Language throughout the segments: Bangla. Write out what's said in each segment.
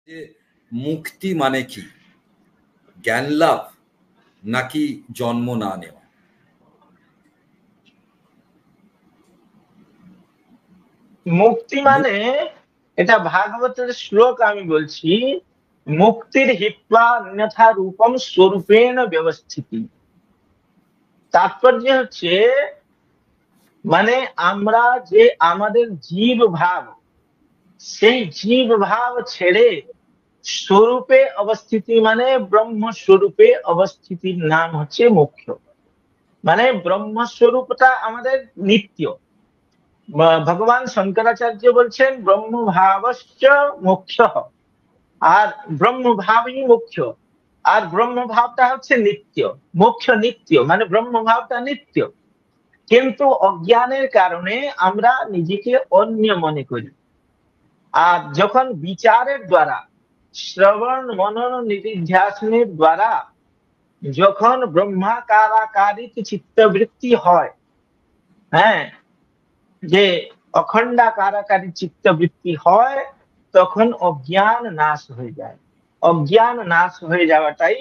যে মুক্তি মানে কি? জ্ঞান লাভ নাকি জন্ম না নেওয়া? মুক্তি মানে, এটা ভাগবতের শ্লোক আমি বলছি, মুক্তির হিত্বা অন্যথা রূপম স্বরূপেণ ব্যবস্থিতি। তাৎপর্য হচ্ছে, মানে আমরা যে আমাদের জীব ভাব, সেই জীব ভাব ছেড়ে স্বরূপে অবস্থিতি, মানে ব্রহ্মস্বরূপে অবস্থিতির নাম হচ্ছে মোক্ষ। মানে ব্রহ্মস্বরূপটা আমাদের নিত্য। ভগবান শঙ্করাচার্য বলছেন ব্রহ্মভাবশ্চ মোক্ষ, আর ব্রহ্মভাবই মোক্ষ। আর ব্রহ্মভাবটা হচ্ছে নিত্য, মোক্ষ নিত্য, মানে ব্রহ্মভাবটা নিত্য। কিন্তু অজ্ঞানের কারণে আমরা নিজেকে অন্য মনে করি। আর যখন বিচারের দ্বারা, শ্রবণ মনন নিধিধ্যাসনের দ্বারা যখন ব্রহ্মাকারাকারিত চিত্তবৃত্তি হয়, হ্যাঁ, যে অখণ্ডাকারাকারী চিত্তবৃত্তি হয়, তখন অজ্ঞান নাশ হয়ে যায়। অজ্ঞান নাশ হয়ে যাওয়াটাই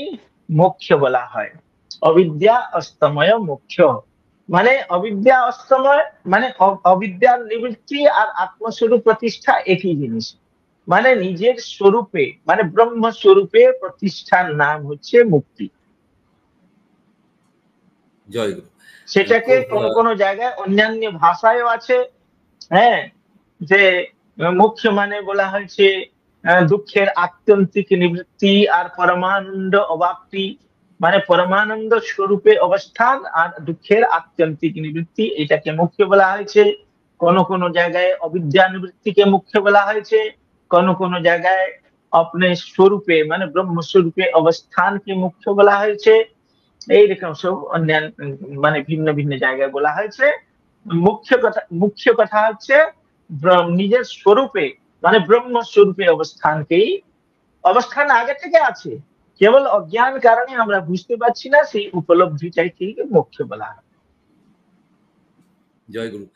মোক্ষ বলা হয়। অবিদ্যা অস্তময় মোক্ষ, মানে অবিদ্যা অস্তময়, মানে অবিদ্যার নিবৃত্তি আর আত্মস্বরূপ প্রতিষ্ঠা একই জিনিস। মানে নিজের স্বরূপে, মানে ব্রহ্মস্বরূপে প্রতিষ্ঠার নাম হচ্ছে মুক্তি। জয় গুরু। সেটাকে খুব কোন কোন জায়গায় অন্যান্য ভাষায়ও আছে, হ্যাঁ, যে মুখ্য মানে বলা হয়েছে দুঃখের আত্যন্তিক নিবৃত্তি আর পরমানন্দ অবাপ্তি, মানে পরমানন্দ স্বরূপে অবস্থান আর দুঃখের আত্যন্তিক নিবৃত্তি, এটাকে মুখ্য বলা হয়েছে। কোন কোন জায়গায় অবিদ্যা নিবৃত্তিকে মুখ্য বলা হয়েছে, কোন কোন জায়গায় আপনি স্বরূপে, মানে ব্রহ্মস্বরূপে অবস্থানকে মুখ্য বলা হয়েছে। এইরকম সব অন্যান্য, মানে ভিন্ন ভিন্ন জায়গায় বলা হয়েছে। মুখ্য কথা হচ্ছে নিজের স্বরূপে, মানে ব্রহ্মস্বরূপে অবস্থানকেই, অবস্থান আগে থেকে আছে, কেবল অজ্ঞান কারণে আমরা বুঝতে পারছি না, সেই উপলব্ধিটাই ঠিক মুখ্য বলা হয়। জয় গুরু।